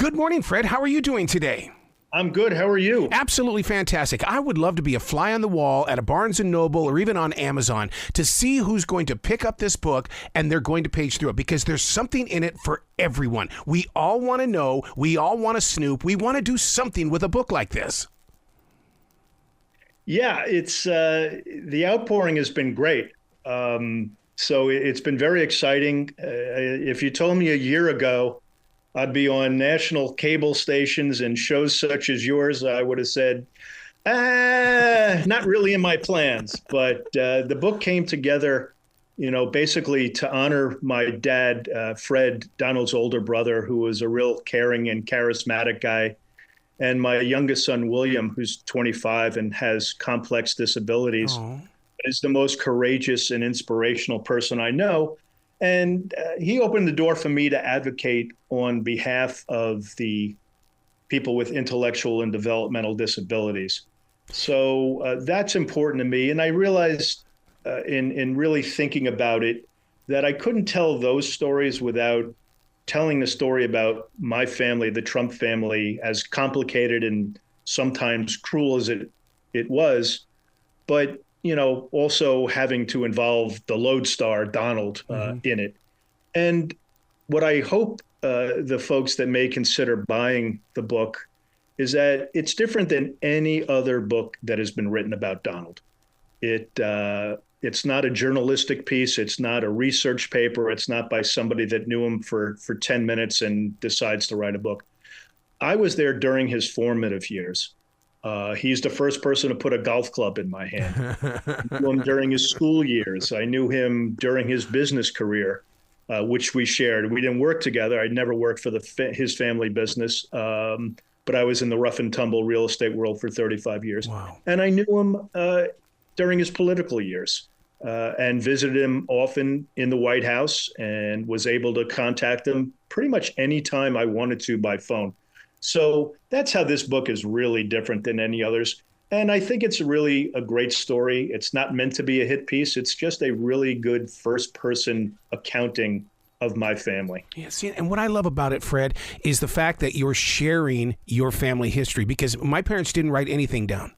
Good morning, Fred. How are you doing today? I'm good. How are you? Absolutely fantastic. I would love to be a fly on the wall at a Barnes & Noble or even on Amazon to see who's going to pick up this book and they're going to page through it, because there's something in it for everyone. We all want to know. We all want to snoop. We want to do something with a book like this. Yeah, it's the outpouring has been great. So it's been very exciting. If you told me a year ago I'd be on national cable stations and shows such as yours, I would have said, not really in my plans. But the book came together, basically to honor my dad, Fred, Donald's older brother, who was a real caring and charismatic guy, and my youngest son, William, who's 25 and has complex disabilities, Aww. is the most courageous and inspirational person I know. And he opened the door for me to advocate on behalf of the people with intellectual and developmental disabilities. So that's important to me. And I realized in really thinking about it that I couldn't tell those stories without telling the story about my family, the Trump family, as complicated and sometimes cruel as it was, but also having to involve the lodestar, Donald, in it. And what I hope the folks that may consider buying the book is that it's different than any other book that has been written about Donald. It's not a journalistic piece. It's not a research paper. It's not by somebody that knew him for 10 minutes and decides to write a book. I was there during his formative years. He's the first person to put a golf club in my hand. I knew him during his school years. I knew him during his business career, which we shared. We didn't work together. I'd never worked for his family business, but I was in the rough and tumble real estate world for 35 years. Wow. And I knew him during his political years and visited him often in the White House and was able to contact him pretty much any time I wanted to by phone. So that's how this book is really different than any others. And I think it's really a great story. It's not meant to be a hit piece. It's just a really good first-person accounting of my family. Yeah, see, and what I love about it, Fred, is the fact that you're sharing your family history, because my parents didn't write anything down.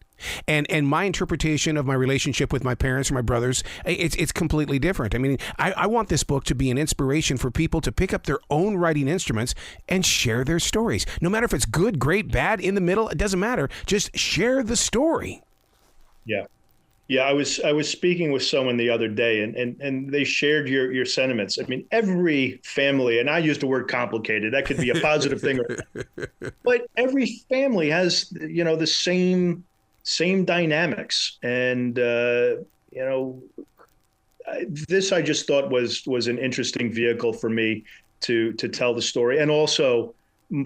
And my interpretation of my relationship with my parents or my brothers, it's completely different. I mean, I want this book to be an inspiration for people to pick up their own writing instruments and share their stories. No matter if it's good, great, bad, in the middle, it doesn't matter. Just share the story. Yeah. Yeah, I was speaking with someone the other day, and they shared your sentiments. I mean, every family, and I used the word complicated. That could be a positive thing, but every family has, the same dynamics. And, this I just thought was an interesting vehicle for me to tell the story, and also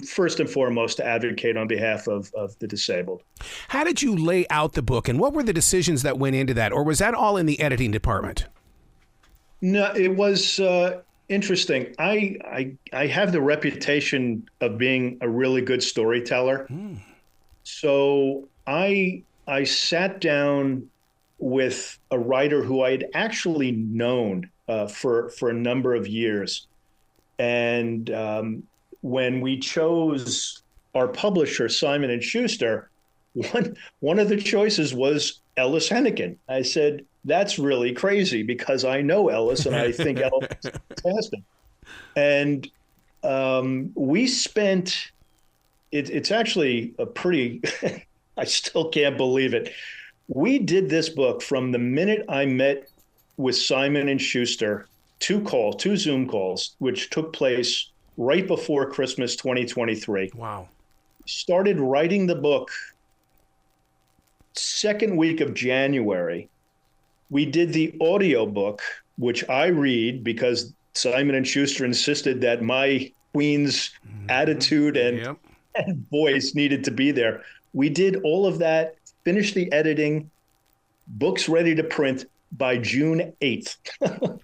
first and foremost to advocate on behalf of the disabled. How did you lay out the book, and what were the decisions that went into that? Or was that all in the editing department? No, it was interesting. I have the reputation of being a really good storyteller. So I sat down with a writer who I had actually known for a number of years. And when we chose our publisher, Simon & Schuster, one of the choices was Ellis Hennigan. I said, that's really crazy, because I know Ellis and I think Ellis is fantastic. And we spent, it's actually a pretty... I still can't believe it. We did this book from the minute I met with Simon & Schuster, two Zoom calls, which took place right before Christmas 2023. Wow. Started writing the book second week of January. We did the audio book, which I read because Simon & Schuster insisted that my Queen's attitude and voice needed to be there. We did all of that, finished the editing, books ready to print by June 8th.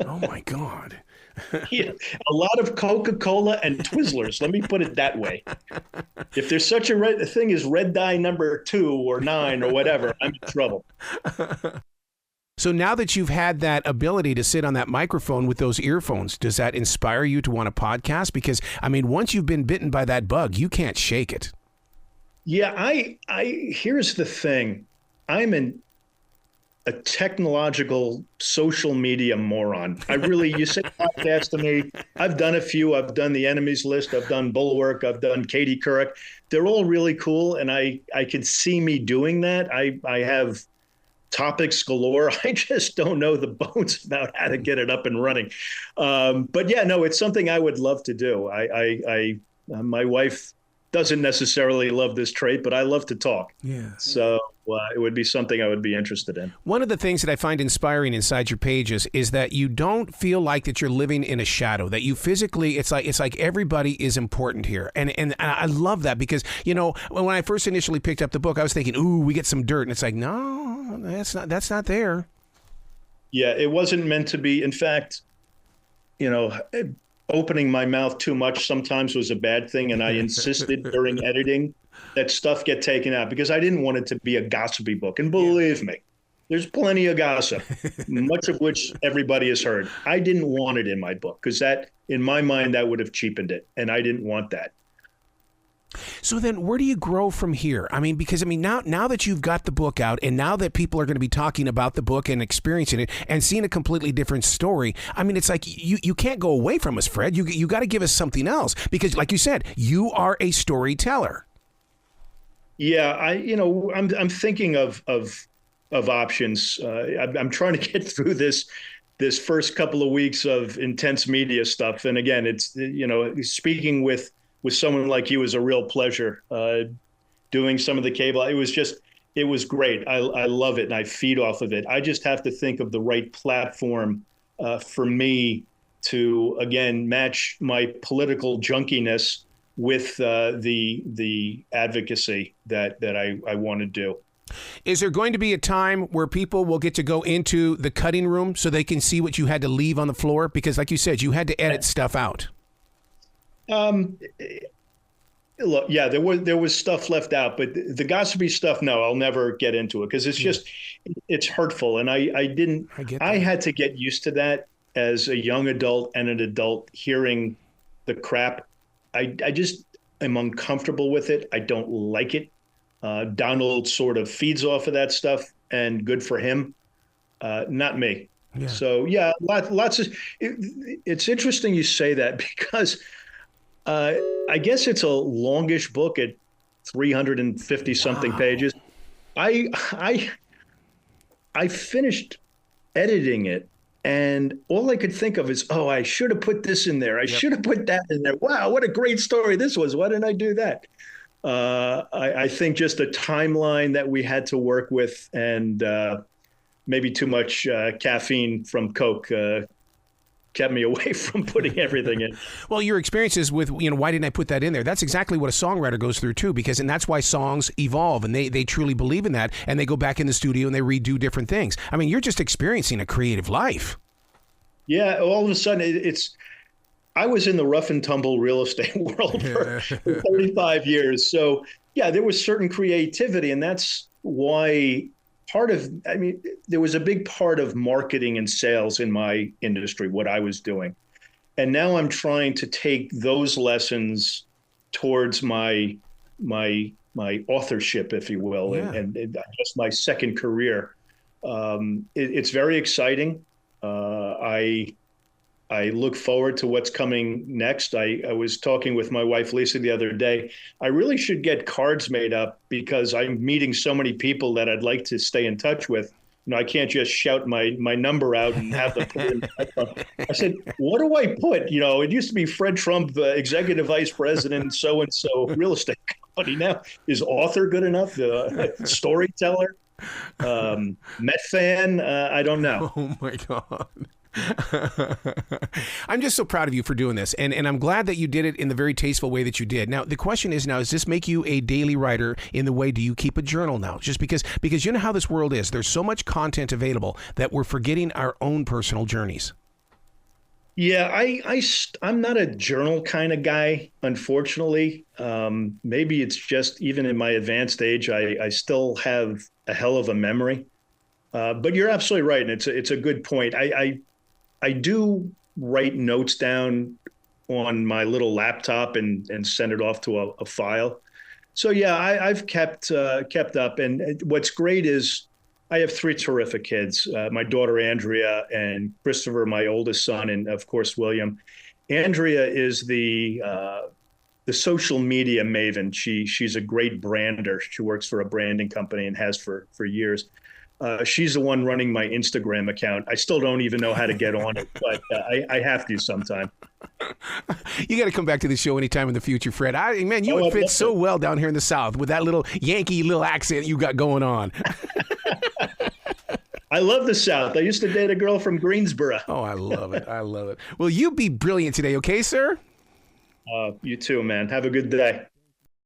Oh, my God. Yeah, a lot of Coca-Cola and Twizzlers, let me put it that way. If there's such a thing as red dye number 2 or 9 or whatever, I'm in trouble. So now that you've had that ability to sit on that microphone with those earphones, does that inspire you to want a podcast? Because, I mean, once you've been bitten by that bug, you can't shake it. Yeah, here's the thing. I'm a technological social media moron. You say podcast to me. I've done a few. I've done the Enemies List. I've done Bulwark. I've done Katie Couric. They're all really cool. And I could see me doing that. I have topics galore. I just don't know the bones about how to get it up and running. But yeah, no, it's something I would love to do. My wife doesn't necessarily love this trait, but I love to talk. Yeah. So it would be something I would be interested in. One of the things that I find inspiring inside your pages is that you don't feel like that you're living in a shadow, that you physically, it's like everybody is important here. And I love that because, you know, when I first initially picked up the book, I was thinking, ooh, we get some dirt. And it's like, no, that's not there. Yeah, it wasn't meant to be. In fact, you know, opening my mouth too much sometimes was a bad thing. And I insisted during editing that stuff get taken out because I didn't want it to be a gossipy book. And believe me, there's plenty of gossip, much of which everybody has heard. I didn't want it in my book because that, in my mind, that would have cheapened it. And I didn't want that. So then where do you grow from here? I mean, because now that you've got the book out and now that people are going to be talking about the book and experiencing it and seeing a completely different story, I mean, it's like you can't go away from us, Fred. You got to give us something else because, like you said, you are a storyteller. Yeah, I'm thinking of options. I'm trying to get through this first couple of weeks of intense media stuff. And again, it's, you know, speaking with someone like you is a real pleasure. Doing some of the cable, it was great. I love it and I feed off of it. I just have to think of the right platform for me to, again, match my political junkiness with the advocacy that I want to do. Is there going to be a time where people will get to go into the cutting room so they can see what you had to leave on the floor? Because like you said, you had to edit stuff out. Look, yeah, there was stuff left out, but the gossipy stuff, no, I'll never get into it because it's hurtful. And I had to get used to that as a young adult and an adult hearing the crap. I just am uncomfortable with it. I don't like it. Donald sort of feeds off of that stuff and good for him. Not me. Yeah. So yeah, lots of, it's interesting you say that because I guess it's a longish book at 350 something pages. I finished editing it and all I could think of is, oh, I should have put this in there. I should have put that in there. Wow, what a great story this was. Why didn't I do that? I think just a timeline that we had to work with and maybe too much caffeine from Coke kept me away from putting everything in. Well, your experiences with, why didn't I put that in there? That's exactly what a songwriter goes through too, and that's why songs evolve and they truly believe in that and they go back in the studio and they redo different things. I mean, you're just experiencing a creative life. Yeah, all of a sudden I was in the rough and tumble real estate world for 35 years. So yeah, there was certain creativity and that's why there was a big part of marketing and sales in my industry, what I was doing. And now I'm trying to take those lessons towards my authorship, if you will, and just my second career. It's very exciting. I look forward to what's coming next. I was talking with my wife, Lisa, the other day. I really should get cards made up because I'm meeting so many people that I'd like to stay in touch with. I can't just shout my number out and have them put it in. I said, what do I put? It used to be Fred Trump, executive vice president, so-and-so real estate company. Now, is author good enough? Storyteller? Met fan? I don't know. Oh, my God. I'm just so proud of you for doing this, and I'm glad that you did it in the very tasteful way that you did. Now, the question is does this make you a daily writer in the way, do you keep a journal now? Just because you know how this world is. There's so much content available that we're forgetting our own personal journeys. Yeah, I'm not a journal kind of guy, unfortunately. Maybe it's just even in my advanced age, I still have a hell of a memory. But you're absolutely right, and it's a good point. I do write notes down on my little laptop and send it off to a file. So yeah, I've kept up, and what's great is I have three terrific kids: my daughter Andrea and Christopher, my oldest son, and of course William. Andrea is the social media maven. She's a great brander. She works for a branding company and has for years. She's the one running my Instagram account. I still don't even know how to get on it, but I have to sometime. You got to come back to the show anytime in the future, Fred. Man, you would fit so well down here in the South with that little Yankee little accent you got going on. I love the South. I used to date a girl from Greensboro. Oh, I love it. I love it. Well, you be brilliant today, okay, sir? You too, man. Have a good day.